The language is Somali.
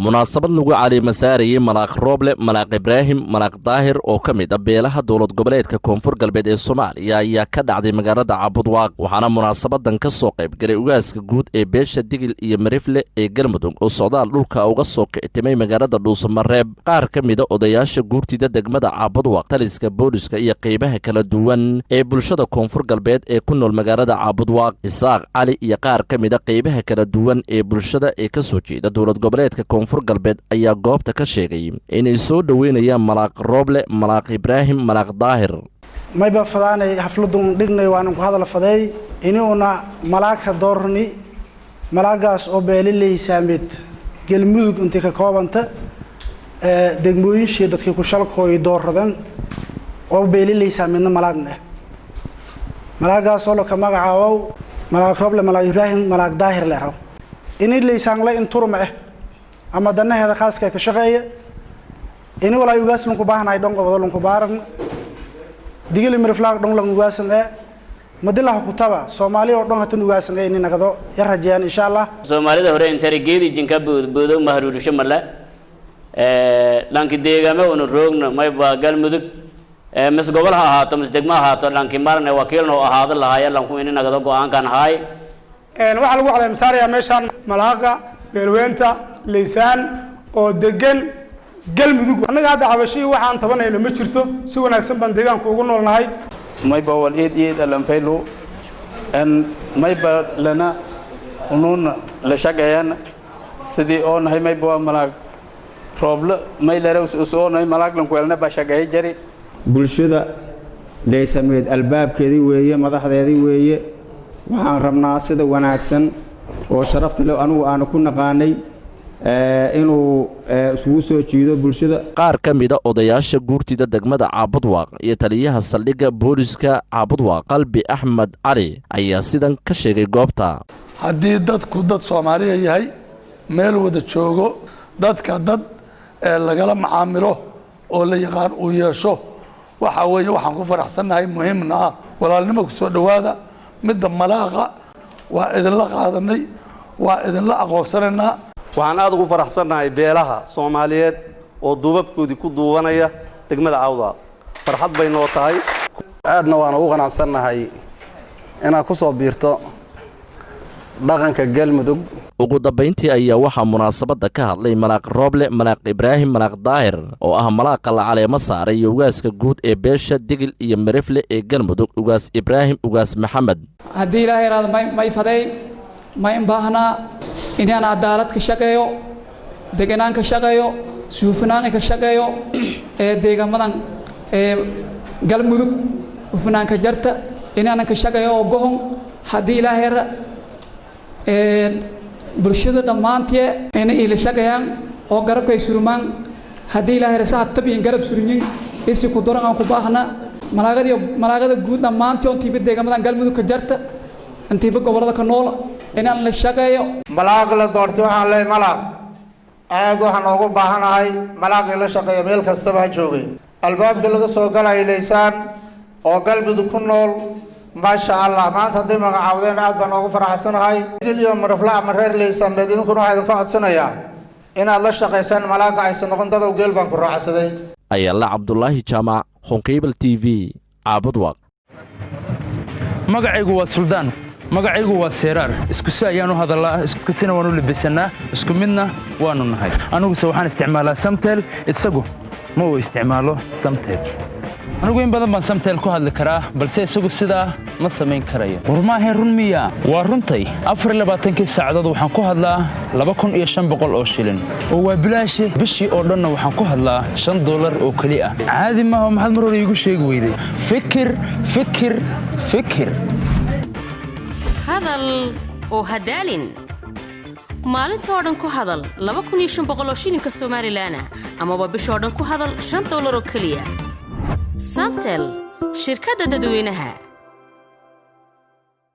munaasabad lagu caleemasaarayay malaaq rooble malaaq ibraahim malaaq daahir oo ka mid ah beelaha dowlad goboleedka koonfur galbeed ee Soomaaliya ayaa ka dhacday magaalada Cabudwaaq waxaana munaasabadan ka soo qayb galay ugaaska guud ee beesha Digil iyo Marifle ee Galmudug oo socdaal dhulka uga soo kictimay magaalada Dhuusamareeb qaar ka mid ah odayaasha guurtida degmada Cabudwaaq taliska booliska iyo qaybaha kala duwan ee bulshada koonfur galbeed ee ku nool magaalada Cabudwaaq Isaaq Cali iyo qaar ka mid ah qaybaha kala duwan ee bulshada ee ka soo jeeda dowlad goboleedka koonfur galbeed ayaa goobta ka sheegay inay soo dhaweynayaan malaaq rooble malaaq ibraahim malaaq daahir mayba fadaanay xafladun dhignay waan ku hadal faday inuuna malaaka doorni malaagaas oo beelilay saamid galmudug inta ka koobanta degmooyinka dadkii ku shalkooy dooradan oo beelilay saamidna malaagna malaagaas oo ka magacaabo malaaq rooble malaaq ibraahim malaaq daahir leeyahay inay leeysan la inturma ama danaheeda khaaska ka shaqeeya in wala ugaas lunku baahnay dhongo wada lunku baaran digil mirflaaq dhong lang ugaasan madilaha ku taba Soomaaliya oo dhon hatan ugaasan in nagado yar rajaan insha Allah Soomaalida hore intarigeedi jinka boodo mahruurisho mala lanki deegaamo oo roogna may ba Galmudug mas gobolaha ahaato mas degma ahaato lanki marna wakiilno ahaado lahaayeen lanku in nagado go'aan kan hay waxa lagu caleemasaaraya meeshan malaaqa beelweenta leysaan oo degan Galmudug anaga hadda cabashii waxaan tabanayno ma jirto si wanaagsan baan deegaanka ugu noolnahay mayba wal eed alan faylo an mayba lana unun la shaqeeyaan sidii oo nahay mayba malaag rooble may leeyahay soo nahay malaag lan ku elna ba shaqeey jari bulshada leesameed albaabkeedii weeye madaxdeedii weeye waxaan rabnaa sida wanaagsan oo sharaf leh anigu aan ku naqaanay inuu isugu soo jiido bulshada qaar ka mid ah odayaasha guurtida degmada Cabudwaaq iyo taliyaha saldhigga booliska Cabudwaaq Qalbi Axmed Cali ayaa sidan ka sheegay goobta haddii dadku dad Soomaaliya yahay meel wada joogo dadka dad lagala macaamilo oo la yaqaan u yeesho waxa weeye waxaan ku faraxsanahay muhiimna ah walaalnimo ku soo dhawaada midda malaaqa waa idin la qaadanay waa idin la aqoonsanayna waxaan aad ugu faraxsanahay beelaha Soomaaliyeed oo duubabkoodii ku duubanaya degmada Cabudwaaq farxad bay noo tahay aadna waan ugu qanacsanahay inaan ku soo biirto dhaqanka Galmudug ugu dambeyntii ayaa waxa munaasabada ka hadlay malaaq rooble malaaq ibraahim malaaq daahir oo ah malaaqa la caleema saaray ugaaska guud ee beesha Digil iyo Marifle ee Galmudug ugaas ibraahim ugaas maxamed hadii ilaahay raad may faday ma baahna inaan cadaalad ka shaqeeyo deegaan ka shaqeeyo suufinaan ka shaqeeyo deegaamadan Galmudug ufnaan ka jarta inaan ka shaqeeyo go'on hadii ilaahay bulshada dhamaantii inay ila shaqeeyaan oo garabka ay surmaan hadii ilaahay saad tabiin garab surnin isi ku doran aan ku baahna malaagada guud dhamaantii oo tiib deegaamadan Galmudug ka jarta intiiba gobolada ka nool inaan la shaqeeyo malaaq la doortay waxaan leeyahay malaaq aad waxaan ugu baahanahay malaaq la shaqeeyo meel kasta baa joogay albaabka laga soo galay leysaan oo Galmudug ku nool ma sha Allah maanta hadii magacaawdeen aad baan ugu faraxsanahay Digil Marifle ama reer leysaan badin ku waxaan ka codsanayaa inaad la shaqeysaan malaaqa aysan noqon dad oo geel baan ku raacsaday ayala Cabdullaahi Jaamac Honkable TV Cabudwaaq magacaygu waa Suldaan magacaygu waa Seeraar isku si ayaan u hadalaa isku sina waan u libisanaa isku midna waanu nahay anigu waxaan isticmaalaa Samtel isagu ma uu isticmaalo Samtel anigu in badan baan Samtel ku hadli karaa balse isagu sidaa ma sameyn karayo warmaahay run miya waa runtay 24 saacadood waxaan ku hadlaa 2500 oo shilin oo waa bilaash bishii oo dhan waxaan ku hadlaa $5 oo kali ah caadi ma aha maxaad mar hore igu sheegi weyday fikir hadal oo hadaalin maalinta oo dhan ku hadal 2500 oo shilinka Soomaaliland ama bisha oo dhan ku hadal $5 oo kaliya Samtel shirkadda dadweynaha